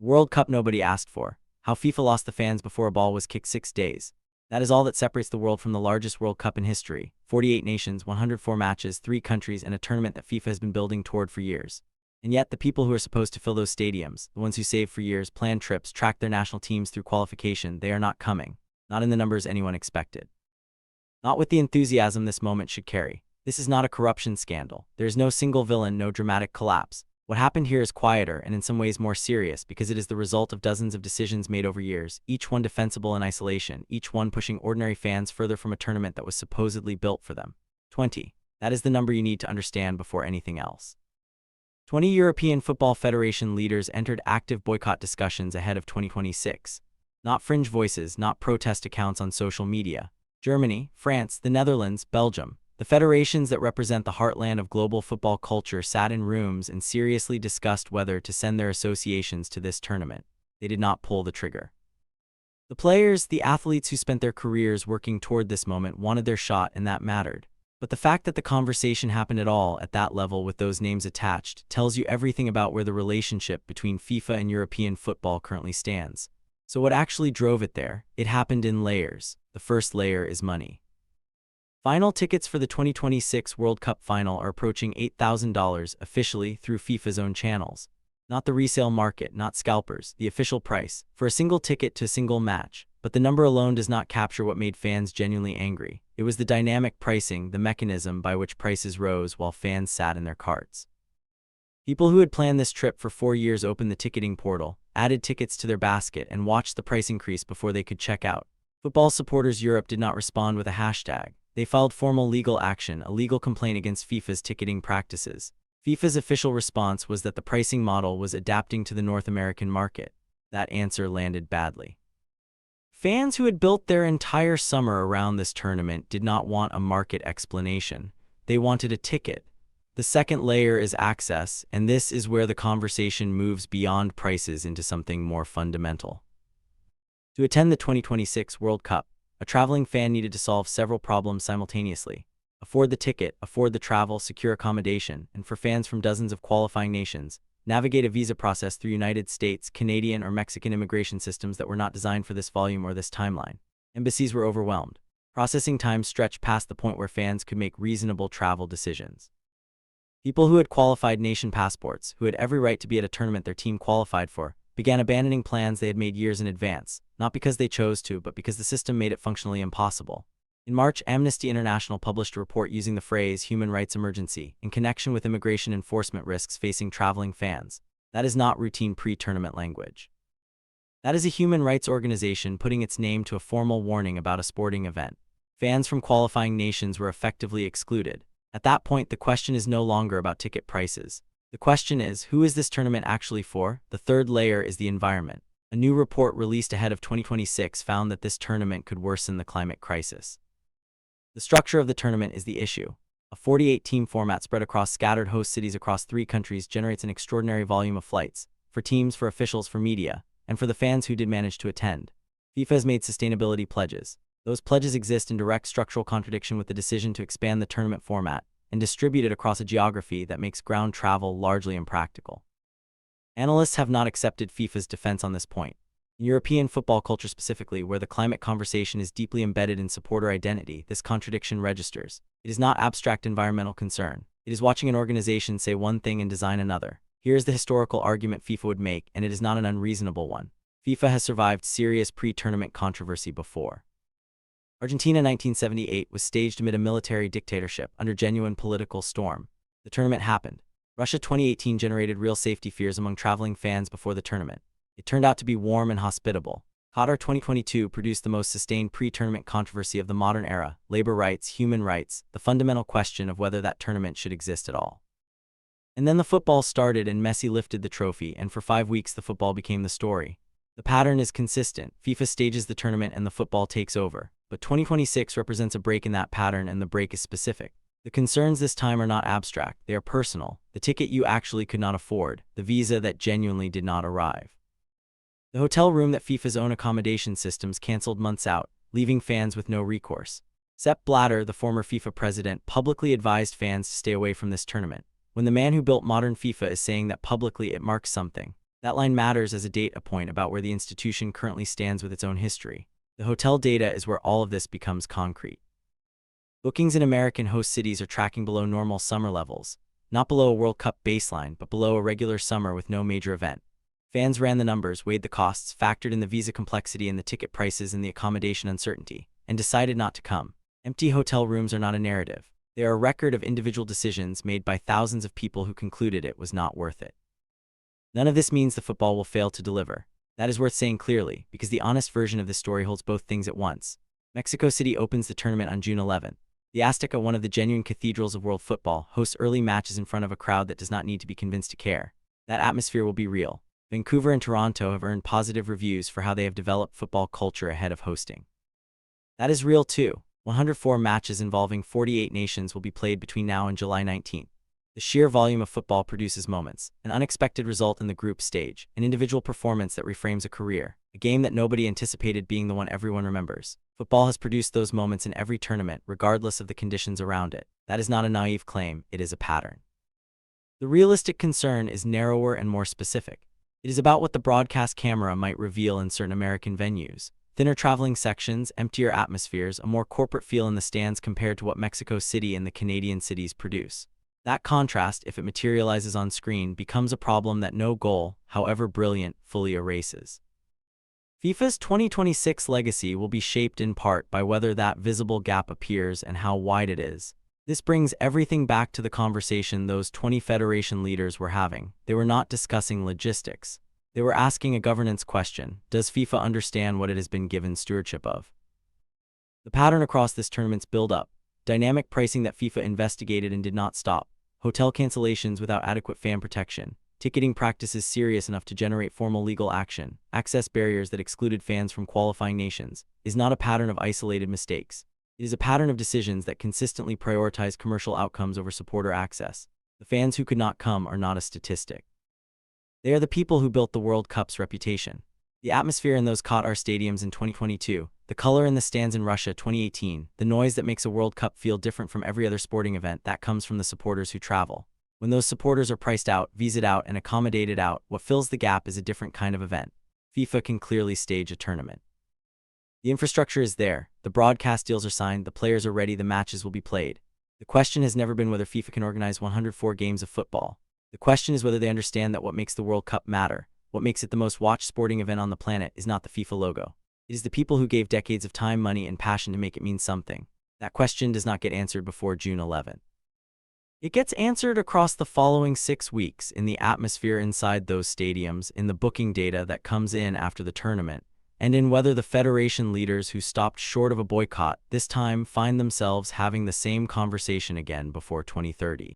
World Cup nobody asked for. How FIFA lost the fans before a ball was kicked 6 days. That is all that separates the world from the largest World Cup in history. 48 nations, 104 matches, 3 countries, and a tournament that FIFA has been building toward for years. And yet, the people who are supposed to fill those stadiums, the ones who saved for years, planned trips, tracked their national teams through qualification, they are not coming. Not in the numbers anyone expected. Not with the enthusiasm this moment should carry. This is not a corruption scandal. There is no single villain, no dramatic collapse. What happened here is quieter and in some ways more serious because it is the result of dozens of decisions made over years, each one defensible in isolation, each one pushing ordinary fans further from a tournament that was supposedly built for them. 20. That is the number you need to understand before anything else. 20 European Football Federation leaders entered active boycott discussions ahead of 2026. Not fringe voices, not protest accounts on social media. Germany, France, the Netherlands, Belgium. The federations that represent the heartland of global football culture sat in rooms and seriously discussed whether to send their associations to this tournament. They did not pull the trigger. The players, the athletes who spent their careers working toward this moment wanted their shot, and that mattered. But the fact that the conversation happened at all at that level with those names attached tells you everything about where the relationship between FIFA and European football currently stands. So what actually drove it there? It happened in layers. The first layer is money. Final tickets for the 2026 World Cup final are approaching $8,000 officially through FIFA's own channels. Not the resale market, not scalpers, the official price, for a single ticket to a single match. But the number alone does not capture what made fans genuinely angry. It was the dynamic pricing, the mechanism by which prices rose while fans sat in their carts. People who had planned this trip for 4 years opened the ticketing portal, added tickets to their basket, and watched the price increase before they could check out. Football Supporters Europe did not respond with a hashtag. They filed formal legal action, a legal complaint against FIFA's ticketing practices. FIFA's official response was that the pricing model was adapting to the North American market. That answer landed badly. Fans who had built their entire summer around this tournament did not want a market explanation. They wanted a ticket. The second layer is access, and this is where the conversation moves beyond prices into something more fundamental. To attend the 2026 World Cup, a traveling fan needed to solve several problems simultaneously. Afford the ticket, afford the travel, secure accommodation, and for fans from dozens of qualifying nations, navigate a visa process through United States, Canadian, or Mexican immigration systems that were not designed for this volume or this timeline. Embassies were overwhelmed. Processing times stretched past the point where fans could make reasonable travel decisions. People who had qualified nation passports, who had every right to be at a tournament their team qualified for, began abandoning plans they had made years in advance, not because they chose to, but because the system made it functionally impossible. In March, Amnesty International published a report using the phrase human rights emergency in connection with immigration enforcement risks facing traveling fans. That is not routine pre-tournament language. That is a human rights organization putting its name to a formal warning about a sporting event. Fans from qualifying nations were effectively excluded. At that point, the question is no longer about ticket prices. The question is, who is this tournament actually for? The third layer is the environment. A new report released ahead of 2026 found that this tournament could worsen the climate crisis. The structure of the tournament is the issue. A 48-team format spread across scattered host cities across 3 countries generates an extraordinary volume of flights, for teams, for officials, for media, and for the fans who did manage to attend. FIFA has made sustainability pledges. Those pledges exist in direct structural contradiction with the decision to expand the tournament format and distribute it across a geography that makes ground travel largely impractical. Analysts have not accepted FIFA's defense on this point. In European football culture specifically, where the climate conversation is deeply embedded in supporter identity, this contradiction registers. It is not abstract environmental concern. It is watching an organization say one thing and design another. Here is the historical argument FIFA would make, and it is not an unreasonable one. FIFA has survived serious pre-tournament controversy before. Argentina 1978 was staged amid a military dictatorship under genuine political storm. The tournament happened. Russia 2018 generated real safety fears among traveling fans before the tournament. It turned out to be warm and hospitable. Qatar 2022 produced the most sustained pre-tournament controversy of the modern era: labor rights, human rights, the fundamental question of whether that tournament should exist at all. And then the football started and Messi lifted the trophy, and for 5 weeks the football became the story. The pattern is consistent. FIFA stages the tournament and the football takes over. But 2026 represents a break in that pattern, and the break is specific. The concerns this time are not abstract, they are personal. The ticket you actually could not afford, the visa that genuinely did not arrive. The hotel room that FIFA's own accommodation systems canceled months out, leaving fans with no recourse. Sepp Blatter, the former FIFA president, publicly advised fans to stay away from this tournament. When the man who built modern FIFA is saying that publicly, it marks something. That line matters as a data point about where the institution currently stands with its own history. The hotel data is where all of this becomes concrete. Bookings in American host cities are tracking below normal summer levels, not below a World Cup baseline, but below a regular summer with no major event. Fans ran the numbers, weighed the costs, factored in the visa complexity and the ticket prices and the accommodation uncertainty, and decided not to come. Empty hotel rooms are not a narrative. They are a record of individual decisions made by thousands of people who concluded it was not worth it. None of this means the football will fail to deliver. That is worth saying clearly, because the honest version of this story holds both things at once. Mexico City opens the tournament on June 11th. The Azteca, one of the genuine cathedrals of world football, hosts early matches in front of a crowd that does not need to be convinced to care. That atmosphere will be real. Vancouver and Toronto have earned positive reviews for how they have developed football culture ahead of hosting. That is real too. 104 matches involving 48 nations will be played between now and July 19th. The sheer volume of football produces moments, an unexpected result in the group stage, an individual performance that reframes a career, a game that nobody anticipated being the one everyone remembers. Football has produced those moments in every tournament, regardless of the conditions around it. That is not a naive claim, it is a pattern. The realistic concern is narrower and more specific. It is about what the broadcast camera might reveal in certain American venues. Thinner traveling sections, emptier atmospheres, a more corporate feel in the stands compared to what Mexico City and the Canadian cities produce. That contrast, if it materializes on screen, becomes a problem that no goal, however brilliant, fully erases. FIFA's 2026 legacy will be shaped in part by whether that visible gap appears and how wide it is. This brings everything back to the conversation those 20 federation leaders were having. They were not discussing logistics. They were asking a governance question. Does FIFA understand what it has been given stewardship of? The pattern across this tournament's build-up: dynamic pricing that FIFA investigated and did not stop, hotel cancellations without adequate fan protection, ticketing practices serious enough to generate formal legal action, access barriers that excluded fans from qualifying nations, is not a pattern of isolated mistakes. It is a pattern of decisions that consistently prioritize commercial outcomes over supporter access. The fans who could not come are not a statistic. They are the people who built the World Cup's reputation. The atmosphere in those Qatar stadiums in 2022, the color in the stands in Russia 2018, the noise that makes a World Cup feel different from every other sporting event, that comes from the supporters who travel. When those supporters are priced out, visaed out, and accommodated out, what fills the gap is a different kind of event. FIFA can clearly stage a tournament. The infrastructure is there, the broadcast deals are signed, the players are ready, the matches will be played. The question has never been whether FIFA can organize 104 games of football. The question is whether they understand that what makes the World Cup matter, what makes it the most watched sporting event on the planet, is not the FIFA logo. It is the people who gave decades of time, money, and passion to make it mean something. That question does not get answered before June 11th. It gets answered across the following 6 weeks, in the atmosphere inside those stadiums, in the booking data that comes in after the tournament, and in whether the federation leaders who stopped short of a boycott this time find themselves having the same conversation again before 2030.